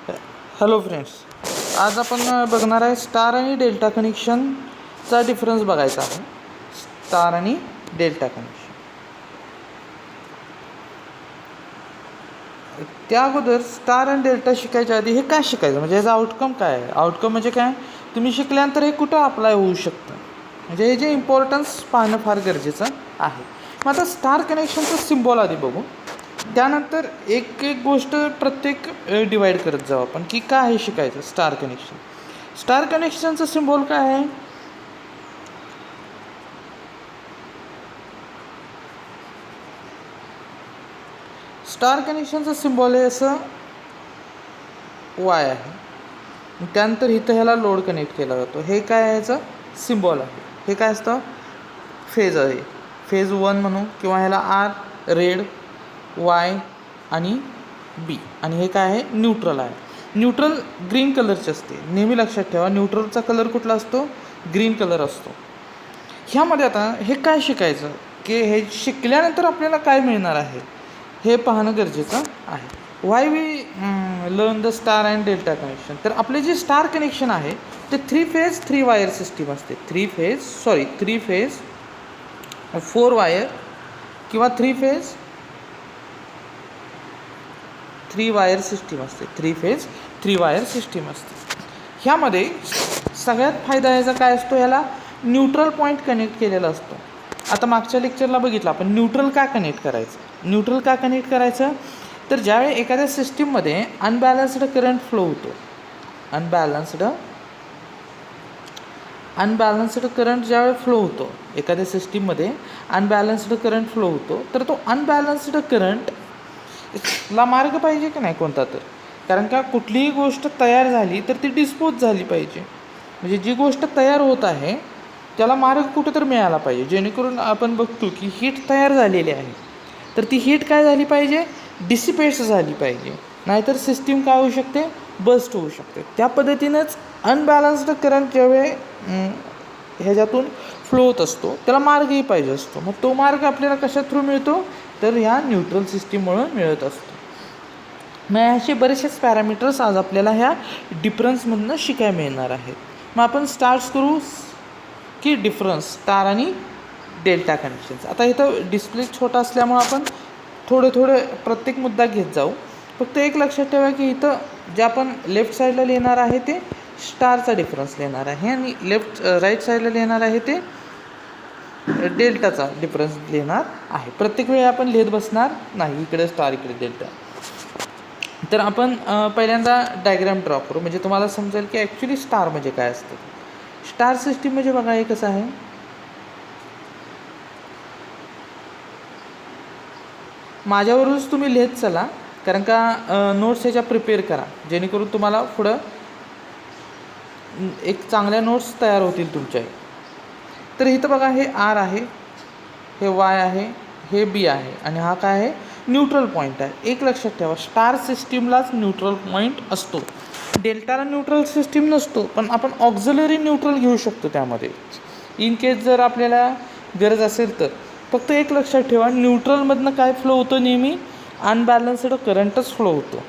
Hello friends, आज आपण बघणार आहे स्टार आणि डेल्टा कनेक्शनचा डिफरन्स बघायचा आहे. स्टार आणि डेल्टा कनेक्शन. त्या अगोदर स्टार आणि डेल्टा शिकायच्या आधी हे काय शिकायचं, म्हणजे याचा आउटकम काय आहे. आउटकम म्हणजे काय, तुम्ही शिकल्यानंतर हे कुठं अप्लाय होऊ शकतं, म्हणजे हे जे इम्पॉर्टन्स पाहणं फार गरजेचं आहे. मग आता स्टार कनेक्शनचं सिम्बॉल आधी बघू, त्यानंतर एक एक गोष्ट प्रत्येक डिवाईड करत जाऊ आपण की काय आहे शिकायचं. स्टार कनेक्शन, स्टार कनेक्शनचं सिम्बॉल काय आहे. स्टार कनेक्शनचं सिम्बॉल आहे असं वाय आहे. त्यानंतर इथं ह्याला लोड कनेक्ट केला जातो. हे काय आहे, याचं सिम्बॉल आहे. हे काय असतं, फेज आहे. फेज 1 म्हणू, किंवा ह्याला आर रेड, वाय आणि बी, आणि हे काय आहे, न्यूट्रल आहे. न्यूट्रल ग्रीन कलरचे असते, नेहमी लक्षात ठेवा. न्यूट्रलचा कलर कुठला असतो, ग्रीन कलर असतो. ह्यामध्ये आता हे काय शिकायचं की हे शिकल्यानंतर आपल्याला काय मिळणार आहे हे पाहणं गरजेचं आहे. Why we learn the star and delta connection. तर आपले जे स्टार कनेक्शन आहे ते 3 फेज 3 वायर सिस्टीम असते. 3 फेज 4 वायर किंवा 3 फेज 3 वायर सिस्टीम असते. 3 फेज 3 वायर सिस्टीम असते. ह्यामध्ये सगळ्यात फायदा याचा काय असतो, ह्याला न्यूट्रल पॉईंट कनेक्ट केलेला असतो. आता मागच्या लेक्चरला बघितलं आपण न्यूट्रल का कनेक्ट करायचं. न्यूट्रल का कनेक्ट करायचं, तर ज्यावेळी एखाद्या सिस्टीममध्ये अनबॅलन्स्ड करंट फ्लो होतो, अनबॅलन्स्ड करंट ज्यावेळी फ्लो होतो, एखाद्या सिस्टीममध्ये अनबॅलन्स्ड करंट फ्लो होतो, तर तो अनबॅलन्स्ड करंटला मार्ग पाहिजे की नाही कोणता तर. कारण का कुठलीही गोष्ट तयार झाली तर ती डिस्पोज झाली पाहिजे. म्हणजे जी गोष्ट तयार होत आहे त्याला मार्ग कुठं तर मिळाला पाहिजे, जेणेकरून आपण बघतो की हीट तयार झालेली आहे, तर ती हीट काय झाली पाहिजे, डिसिपेट्स झाली पाहिजे. नाहीतर सिस्टीम काय होऊ शकते, बस्ट होऊ शकते. त्या पद्धतीनंच अनबॅलन्स्ड करंट ज्यावेळी ह्याच्यातून फ्लो होत असतो त्याला मार्गही पाहिजे असतो. मग तो मार्ग आपल्याला कशा थ्रू मिळतो, तर ह्या न्यूट्रल सिस्टीममुळं मिळत असतो. मग असे बरेचसेच पॅरामीटर्स आज आपल्याला ह्या डिफरन्समधनं शिकायला मिळणार आहेत. मग आपण स्टार्ट करू की डिफरन्स स्टार आणि डेल्टा कनेक्शन्स. आता इथं डिस्प्ले छोटा असल्यामुळं आपण थोडे प्रत्येक मुद्दा घेत जाऊ. फक्त एक लक्षात ठेवा की इथं जे आपण लेफ्ट साईडला लिहिणार आहे ते स्टारचा डिफरन्स लिहिणार आहे, आणि राईट साईडला लिहिणार आहे ते डेल्टाचा डिफरन्स लिहिणार आहे. प्रत्येक वेळी आपण लिहित बसणार नाही, इकडे स्टार इकडे डेल्टा. तर आपण पहिल्यांदा डायग्राम ड्रॉ करू, म्हणजे तुम्हाला समजेल की ॲक्च्युली स्टार म्हणजे काय असतं. स्टार सिस्टीम म्हणजे बघा हे कसं आहे, माझ्यावरूनच तुम्ही लिहित चला, कारण का नोट्स ह्याच्या प्रिपेअर करा, जेणेकरून तुम्हाला पुढं एक चांगल्या नोट्स तयार होतील तुमच्या. तर इथं बघा हे आर आहे, हे वाय आहे, हे बी आहे, आणि हा काय आहे, न्यूट्रल पॉईंट आहे. एक लक्षात ठेवा, स्टार सिस्टीमलाच न्यूट्रल पॉईंट असतो, डेल्टाला न्यूट्रल सिस्टीम नसतो. पण आपण ऑक्झिलरी न्यूट्रल घेऊ शकतो त्यामध्ये, इन केस जर आपल्याला गरज असेल तर. फक्त एक लक्षात ठेवा, न्यूट्रलमधनं काय फ्लो होतं, नेहमी अनबॅलन्स्ड करंटच फ्लो होतो.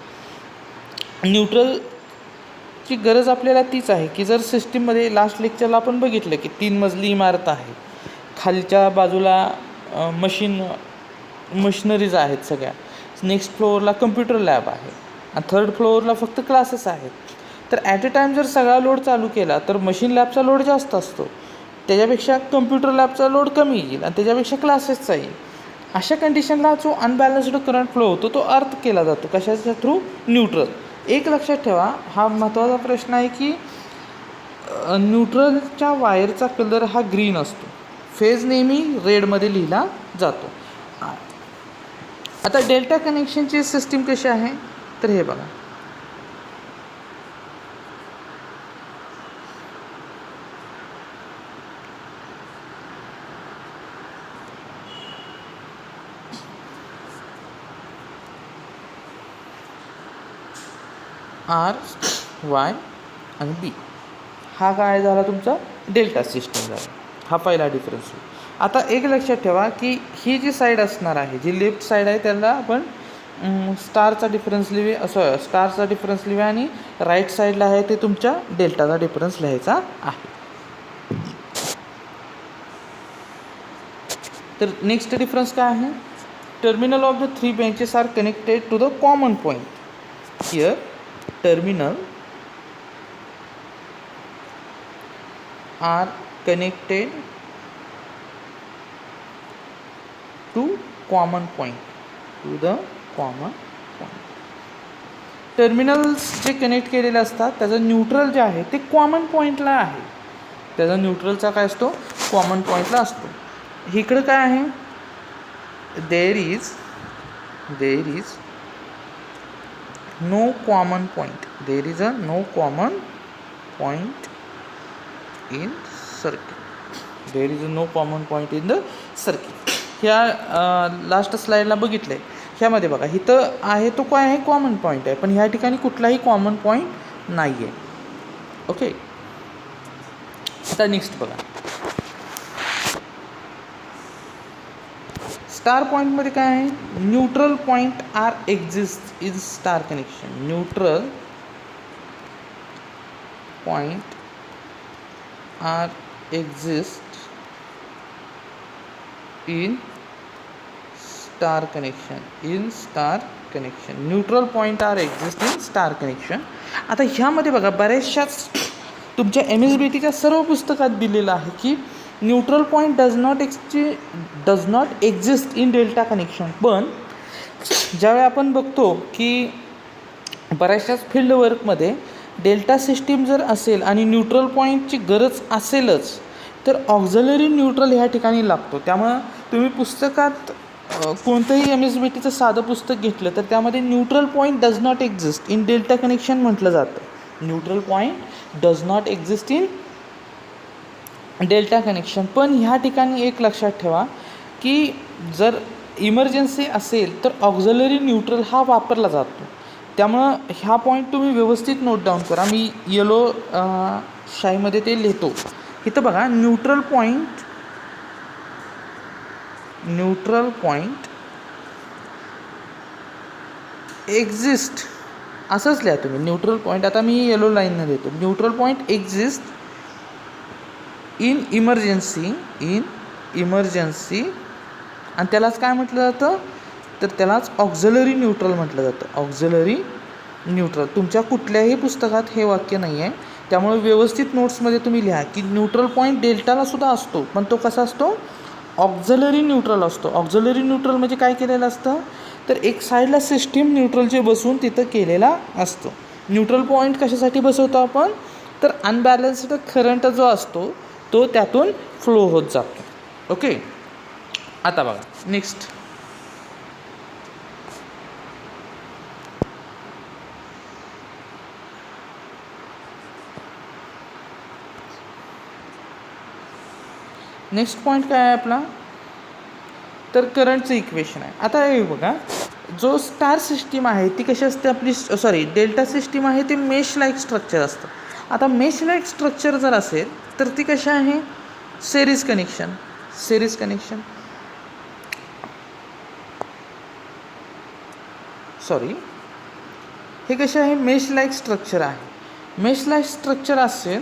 न्यूट्रलची गरज आपल्याला तीच आहे की जर सिस्टीममध्ये लास्ट लेक्चरला आपण बघितलं की 3 मजली इमारत आहे, खालच्या बाजूला मशिनरीज आहेत सगळ्या, नेक्स्ट फ्लोअरला कम्प्युटर लॅब आहे, आणि 3rd फ्लोअरला फक्त क्लासेस आहेत. तर ॲट अ टाईम जर सगळा लोड चालू केला तर मशीन लॅबचा लोड जास्त असतो, त्याच्यापेक्षा कम्प्युटर लॅबचा लोड कमी येईल, आणि त्याच्यापेक्षा क्लासेसचा येईल. अशा कंडिशनला जो अनबॅलन्स्ड करंट फ्लो होतो तो अर्थ केला जातो कशाच्या थ्रू, न्यूट्रल. एक लक्षात ठेवा, हा महत्त्वाचा प्रश्न आहे की न्यूट्रलच्या वायरचा कलर हा ग्रीन असतो, फेज नेहमी रेडमध्ये लिहिला जातो. आता डेल्टा कनेक्शनची सिस्टीम कशी आहे, तर हे बघा, आर वाय आणि बी, हा काय झाला तुमचा डेल्टा सिस्टीम झाला. हा पहिला डिफरन्स. आता एक लक्षात ठेवा की ही जी साईड असणार आहे, जी लेफ्ट साईड आहे, त्याला आपण स्टारचा डिफरन्स स्टारचा डिफरन्स लिहूया आणि राईट साईडला आहे ते तुमच्या डेल्टाचा डिफरन्स लिहायचा आहे. तर नेक्स्ट डिफरन्स काय आहे? Terminal of the 3 benches are connected to the common point. Here terminal are connected to common point, to the common point. Terminals जे कनेक्ट केलेले असतात त्याचं न्यूट्रल जे आहे ते कॉमन पॉईंटला आहे. त्याचा न्यूट्रलचा काय असतो? कॉमन पॉईंटला असतो. इकडं काय आहे? There is no common point. There is a no common point in circuit. There is a no common point in the circuit. ह्या लास्ट स्लाईडला बघितलं आहे. ह्यामध्ये बघा इथं आहे तो काय आहे? कॉमन पॉईंट आहे, पण ह्या ठिकाणी कुठलाही कॉमन पॉईंट नाही आहे. ओके. आता नेक्स्ट बघा, स्टार पॉईंटमध्ये काय आहे? Neutral point are exist in star connection. Neutral point are exist in star connection. Neutral point are exist in star connection. आता ह्यामध्ये बघा बऱ्याचशाच तुमच्या MSBTच्या सर्व पुस्तकात दिलेलं आहे की neutral point does not exist in delta connection. पण ज्यावेळी आपण बघतो की बऱ्याचशाच फील्ड वर्कमध्ये डेल्टा सिस्टीम जर असेल आणि न्यूट्रल पॉईंटची गरज असेलच तर ऑक्झिलरी न्यूट्रल ह्या ठिकाणी लागतो. त्यामुळं तुम्ही पुस्तकात कोणतंही MSBTचं साधं पुस्तक घेतलं तर त्यामध्ये neutral point does not exist in delta connection म्हटलं जातं. Neutral point does not exist in delta connection. पण ह्या ठिकाणी एक लक्षात ठेवा की जर इमर्जन्सी असेल तर ऑक्झिलरी न्यूट्रल हा वापरला जातो. त्यामुळं ह्या पॉईंट तुम्ही व्यवस्थित नोट डाऊन करा. मी येलो शाईमध्ये ते लिहितो. इथं बघा न्यूट्रल पॉईंट एक्झिस्ट असंच लिहा तुम्ही. न्यूट्रल पॉईंट आता मी येलो लाईननं देतो. Neutral point exist in emergency आणि त्यालाच काय म्हटलं जातं? तर त्यालाच ऑक्झिलरी न्यूट्रल म्हटलं जातं. Auxiliary neutral. तुमच्या कुठल्याही पुस्तकात हे वाक्य नाही आहे, त्यामुळे व्यवस्थित नोट्समध्ये तुम्ही लिहा की न्यूट्रल पॉईंट डेल्टाला सुद्धा असतो, पण तो कसा असतो? ऑक्झिलरी न्यूट्रल असतो. ऑक्झिलरी न्यूट्रल म्हणजे काय केलेलं असतं? तर एक साईडला सिस्टीम न्यूट्रलचे बसून तिथं केलेला असतो. न्यूट्रल पॉईंट कशासाठी बसवतो आपण? तर अनबॅलन्स्ड करंट जो असतो तो त्यातून फ्लो होत जातो. ओके. आता बघा नेक्स्ट, नेक्स्ट पॉईंट काय आहे आपला? तर करंटचं इक्वेशन आहे. आता हे बघा, जो स्टार सिस्टीम आहे ती कशी असते आपली, डेल्टा सिस्टीम आहे ते मेश लाईक स्ट्रक्चर असतं. आता मेश लाईक स्ट्रक्चर जर असेल तर ती कशी आहे? Series connection. हे कसे आहे? मेश लाईक स्ट्रक्चर आहे. मेश लाईक स्ट्रक्चर असेल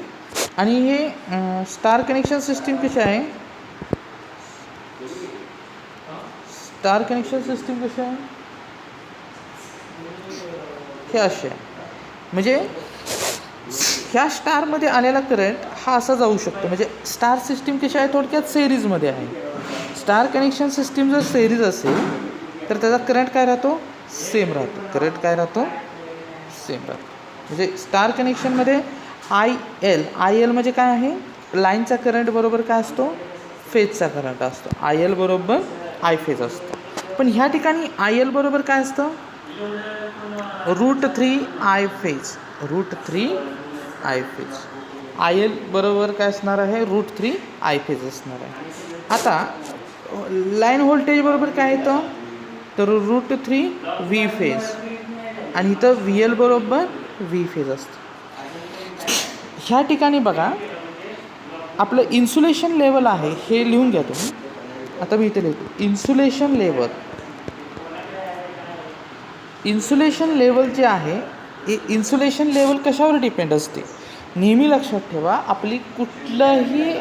आणि हे स्टार कनेक्शन सिस्टीम कशी आहे? स्टार कनेक्शन सिस्टीम कशी आहे? हे असे आहे. म्हणजे ह्या स्टारमध्ये आलेला करंट हा असा जाऊ शकतो. म्हणजे स्टार सिस्टीम कशी आहे? थोडक्यात सिरीजमध्ये आहे. स्टार कनेक्शन सिस्टीम जर सिरीज असेल तर त्याचा करंट काय राहतो? सेम राहतो. म्हणजे स्टार कनेक्शनमध्ये आय एल म्हणजे काय आहे? लाईनचा करंट बरोबर काय असतो? फेजचा करंट असतो. IL बरोबर आय फेज असतो. पण ह्या ठिकाणी IL बरोबर काय असतं? √3 आय फेज. IL बरोबर काय असणार आहे? √3 आय फेज असणार आहे. आता लाईन व्होल्टेज बरोबर काय येतं? तर √3 व्ही फेज आणि इथं VL बरोबर व्ही फेज असतं. ह्या ठिकाणी बघा आपलं इन्सुलेशन लेवल आहे हे लिहून घ्या तुम्ही. आता मी इथे लिहितो इन्सुलेशन लेवल. इन्सुलेशन लेवल जे आहे इन्सुलेशन लेवल कशावर डिपेंड असते. नेहमी लक्षात ठेवा, आपली कुठलंही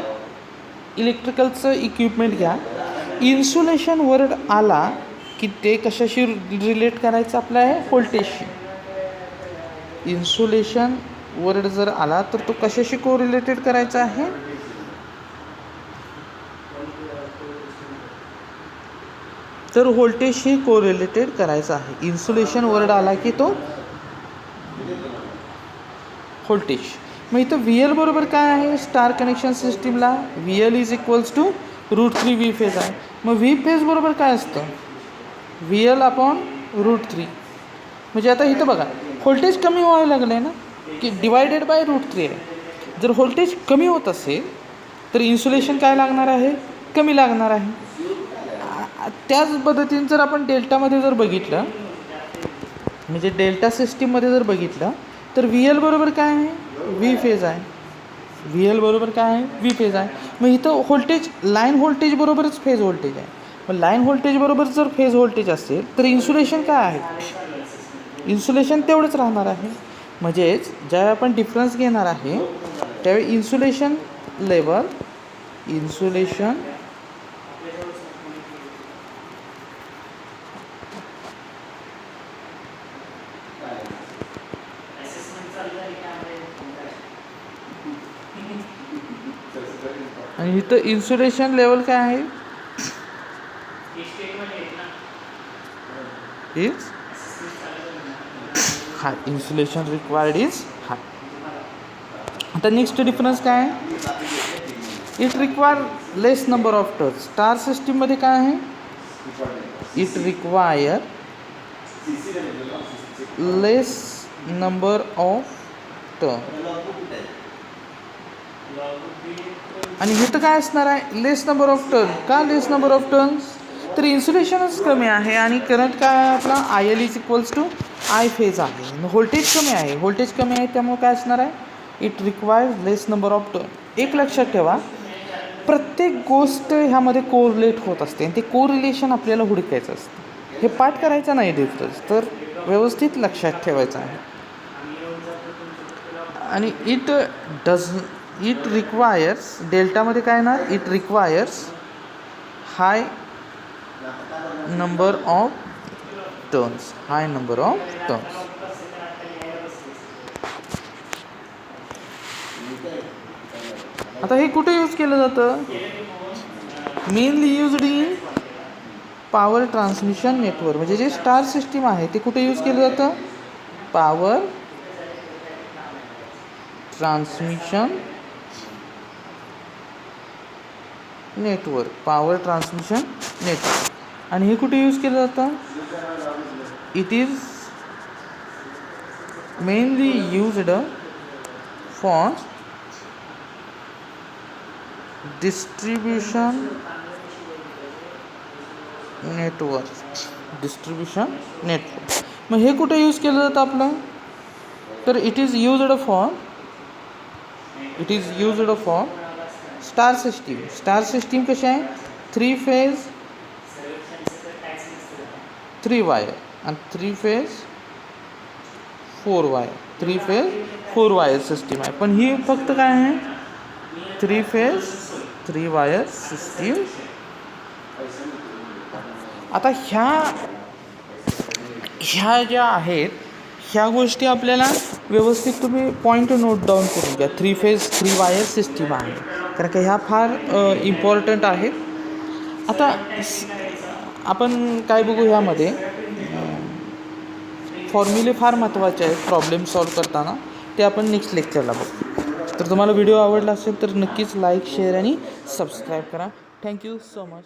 इलेक्ट्रिकलचं इक्विपमेंट घ्या, इन्सुलेशन वर्ड आला की ते कशाशी रिलेट करायचं आपलं आहे, व्होल्टेजशी. इन्सुलेशन वर्ड जर आला तर तो कशाशी कोरिलेटेड करायचा आहे, तर व्होल्टेजशी कोरिलेटेड करायचा आहे. इन्सुलेशन वर्ड आला की तो व्होल्टेज. मग इथं व्ही एल बरोबर काय आहे, स्टार कनेक्शन सिस्टीमला V L is equals to √3 V phase आहे. मग व्ही फेज बरोबर काय असतं, व्ही एल अपॉन √3. म्हणजे आता इथं बघा, व्होल्टेज कमी व्हायला लागलं आहे ना, की डिवायडेड बाय √3 आहे. जर व्होल्टेज कमी होत असेल तर इन्सुलेशन काय लागणार आहे, कमी लागणार आहे. त्याच पद्धतीने जर आपण डेल्टामध्ये जर बघितलं, म्हणजे डेल्टा सिस्टीममध्ये जर बघितलं तर व्ही एल बरोबर काय आहे, व्ही फेज आहे. व्ही एल बरोबर काय आहे, व्ही फेज आहे. मग इथं व्होल्टेज लाईन व्होल्टेज बरोबरच फेज व्होल्टेज आहे. मग लाईन व्होल्टेज बरोबर जर फेज व्होल्टेज असेल तर इन्सुलेशन काय आहे, इन्सुलेशन तेवढंच राहणार आहे. म्हणजेच ज्यावेळी आपण डिफरन्स घेणार आहे त्यावेळी इन्सुलेशन लेवल आणि इथं इन्सुलेशन लेवल काय आहे, is high. Insulation required is high. आता नेक्स्ट डिफरन्स काय आहे, it require less number of turns. Star सिस्टीममध्ये काय आहे, it require less number of turn. आणि इथं काय असणार आहे, लेस नंबर ऑफ टर्न. का लेस नंबर ऑफ टर्न्स, तर इन्सुलेशनच कमी आहे आणि करंट काय आहे आपला, I L is equals to I phase आहे. व्होल्टेज कमी आहे, व्होल्टेज कमी आहे त्यामुळे काय असणार आहे, it requires less number of turn. एक लक्षात ठेवा, प्रत्येक गोष्ट ह्यामध्ये कोरिलेट होत असते आणि ते कोरिलेशन आपल्याला हुडकायचं असतं. हे पाठ करायचं नाही डिफरन्स, तर व्यवस्थित लक्षात ठेवायचं आहे. आणि इट रिक्वायर्स डेल्टामध्ये काय येणार, it requires high number of turns, high number of turns. आता हे कुठे यूज केलं जातं, mainly used in power transmission network. म्हणजे जे स्टार सिस्टीम आहे ते कुठे यूज केलं जातं, power transmission network, power transmission network. आणि हे कुठे यूज केलं जातं, it is mainly used for distribution network. मग हे कुठे यूज केलं जातं आपलं, तर it is used for star system. Star system कशी आहे, 3 फेज 3 वायर आणि 3 phase 4 wire, 3 phase 4 wire system आहे. पण ही फक्त काय आहे, 3 फेज 3 वायर सिस्टीम. आता ह्या ज्या आहेत ह्या गोष्टी आपल्याला व्यवस्थित तुम्ही पॉईंट नोट डाऊन करून घ्या. 3 फेज 3 वायर सिस्टीम आहे, कारण की ह्या फार इम्पॉर्टंट आहेत. आता आपण काय बघू, ह्यामध्ये फॉर्म्युले फार महत्त्वाचे आहेत प्रॉब्लेम सॉल्व करताना, ते आपण नेक्स्ट लेक्चरला बघू. तर तुम्हाला व्हिडिओ आवडला असेल तर नक्कीच लाईक, शेअर आणि सबस्क्राईब करा. Thank you so much.